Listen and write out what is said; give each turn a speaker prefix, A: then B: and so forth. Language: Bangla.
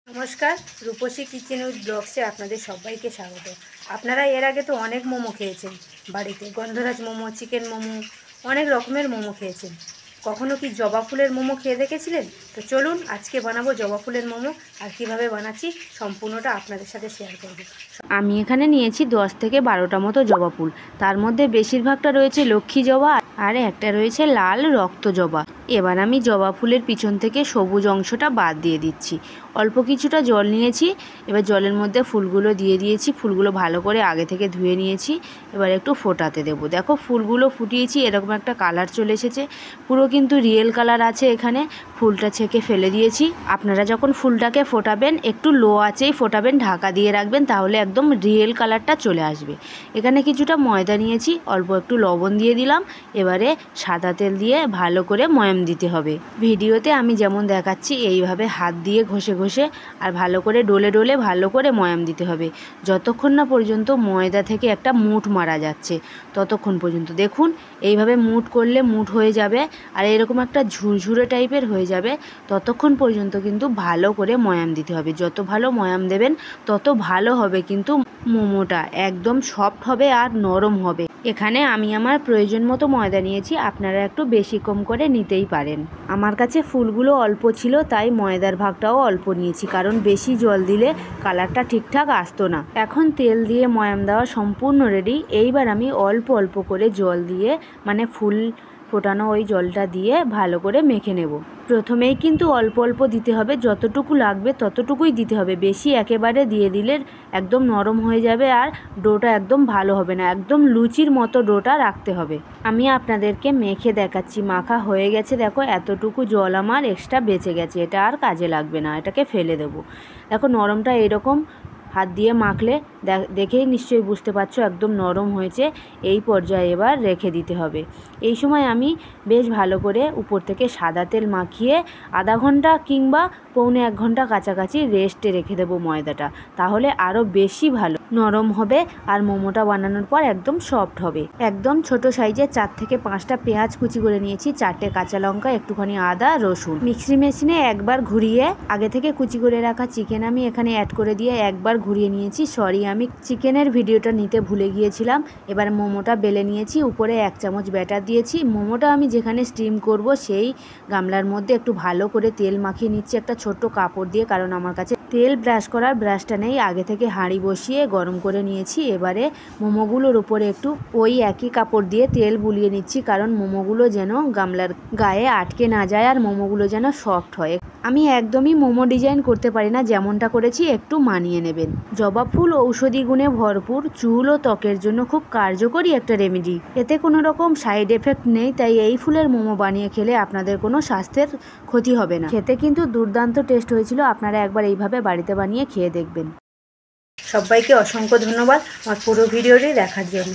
A: নমস্কার, রূপসী কিচেন উইথ ব্লগসে আপনাদের সবাইকে স্বাগত। আপনারা এর আগে তো অনেক মোমো খেয়েছেন বাড়িতে, গন্ধরাজ মোমো, চিকেন মোমো, অনেক রকমের মোমো খেয়েছেন। কখনো কি জবা ফুলের মোমো খেয়ে দেখেছিলেন? তো চলুন আজকে বানাবো জবা ফুলের মোমো। আর কিভাবে বানাচ্ছি সম্পূর্ণটা আপনাদের সাথে শেয়ার করব। আমি এখানে নিয়েছি 10 থেকে 12টা মতো জবা ফুল। তার মধ্যে বেশিরভাগটা রয়েছে লক্ষ্মী জবা আর একটা রয়েছে লাল রক্ত জবা। এবার আমি জবা ফুলের পিছন থেকে সবুজ অংশটা বাদ দিয়ে দিচ্ছি। অল্প কিছুটা জল নিয়েছি, এবার জলের মধ্যে ফুলগুলো দিয়ে দিয়েছি। ফুলগুলো ভালো করে আগে থেকে ধুয়ে নিয়েছি, এবার একটু ফোটাতে দেবো। দেখো ফুলগুলো ফুটিয়েছি, এরকম একটা কালার চলে এসেছে, পুরো কিন্তু রিয়েল কালার আছে। এখানে ফুলটা ছেঁকে ফেলে দিয়েছি। আপনারা যখন ফুলটাকে ফোটাবেন একটু লো আঁচেই ফোটাবেন, ঢাকা দিয়ে রাখবেন, তাহলে একদম রিয়েল কালারটা চলে আসবে। এখানে কিছুটা ময়দা নিয়েছি, অল্প একটু লবণ দিয়ে দিলাম। এবারে সাদা তেল দিয়ে ভালো করে ময়াম দিতে হবে। ভিডিওতে আমি যেমন দেখাচ্ছি এইভাবে হাত দিয়ে ঘষে ঘষে আর ভালো করে ডলে ডলে ভালো করে ময়াম দিতে হবে, যতক্ষণ না পর্যন্ত ময়দা থেকে একটা মুঠ মারা যাচ্ছে ততক্ষণ পর্যন্ত। দেখুন এইভাবে মুঠ করলে মুঠ হয়ে যাবে আর এরকম একটা ঝুরঝুরে টাইপের হয়ে যাবে, ততক্ষণ পর্যন্ত কিন্তু ভালো করে ময়াম দিতে হবে। যত ভালো ময়াম দেবেন তত ভালো হবে, কিন্তু মোমোটা একদম সফট হবে আর নরম হবে। এখানে আমি আমার প্রয়োজন মতো ময়দা নিয়েছি, আপনারা একটু বেশি কম করে নিতেই পারেন। আমার কাছে ফুলগুলো অল্প ছিল তাই ময়দার ভাগটাও অল্প নিয়েছি, কারণ বেশি জল দিলে কালারটা ঠিকঠাক আসতো না। এখন তেল দিয়ে ময়াম দেওয়া সম্পূর্ণ রেডি। এইবার আমি অল্প অল্প করে জল দিয়ে, মানে ফুল ফোটানো ওই জলটা দিয়ে ভালো করে মেখে নেব। প্রথমেই কিন্তু অল্প অল্প দিতে হবে, যতটুকু লাগবে ততটুকুই দিতে হবে। বেশি একেবারে দিয়ে দিলে একদম নরম হয়ে যাবে আর ডোটা একদম ভালো হবে না, একদম লুচির মতো ডোটা রাখতে হবে। আমি আপনাদেরকে মেখে দেখাচ্ছি। মাখা হয়ে গেছে, দেখো এতটুকু জল আমার এক্সট্রা বেঁচে গেছে, এটা আর কাজে লাগবে না, এটাকে ফেলে দেব। দেখো নরমটা এরকম হাত দিয়ে মাখলে দেখেই নিশ্চয়ই বুঝতে পারছো একদম নরম হয়েছে। এই পর্যায়ে এবার রেখে দিতে হবে। এই সময় আমি বেশ ভালো করে উপর থেকে সাদা তেল মাখিয়ে আধা ঘন্টা কিংবা পৌনে 1 ঘন্টা কাছাকাছি রেস্টে রেখে দেবো ময়দাটা, তাহলে আরও বেশি ভালো নরম হবে আর মোমোটা বানানোর পর একদম সফট হবে। একদম ছোট সাইজে 4 থেকে 5টা পেঁয়াজ কুচি করে নিয়েছি, 4টে কাঁচা লঙ্কা, একটুখানি আদা রসুন। মিক্সি মেশিনে একবার ঘুরিয়ে আগে থেকে কুচি করে রাখা চিকেন আমি এখানে অ্যাড করে দিয়ে একবার ঘুরিয়ে নিয়েছি। সরি, আমি চিকেনের ভিডিওটা নিতে ভুলে গিয়েছিলাম। এবার মোমোটা বেলে নিয়েছি, উপরে 1 চামচ ব্যাটার দিয়েছি। মোমোটা আমি যেখানে স্টিম করব সেই গামলার মধ্যে একটু ভালো করে তেল মাখিয়ে নিচ্ছি একটা ছোট্ট কাপড় দিয়ে, কারণ আমার কাছে তেল ব্রাশ করার ব্রাশটা নেই। আগে থেকে হাঁড়ি বসিয়ে গরম করে নিয়েছি। এবারে মোমোগুলোর উপরে একটু ওই একই কাপড় দিয়ে তেল বুলিয়ে নিচ্ছি, কারণ মোমোগুলো যেন গামলার গায়ে আটকে না যায় আর মোমোগুলো যেন সফট হয়। আমি একদমই মোমো ডিজাইন করতে পারি না, যেমনটা করেছি একটু মানিয়ে নেবেন। জবা ফুল ঔষধি গুণে ভরপুর, চুল ও ত্বকের জন্য খুব কার্যকরী একটা রেমেডি। এতে কোনো রকম সাইড এফেক্ট নেই, তাই এই ফুলের মোমো বানিয়ে খেলে আপনাদের কোনো স্বাস্থ্যের ক্ষতি হবে না। খেতে কিন্তু দুর্দান্ত টেস্ট হয়েছিল, আপনারা একবার এইভাবে বাড়িতে বানিয়ে খেয়ে দেখবেন। সবাইকে অসংখ্য ধন্যবাদ আমার পুরো ভিডিওটি দেখার জন্য।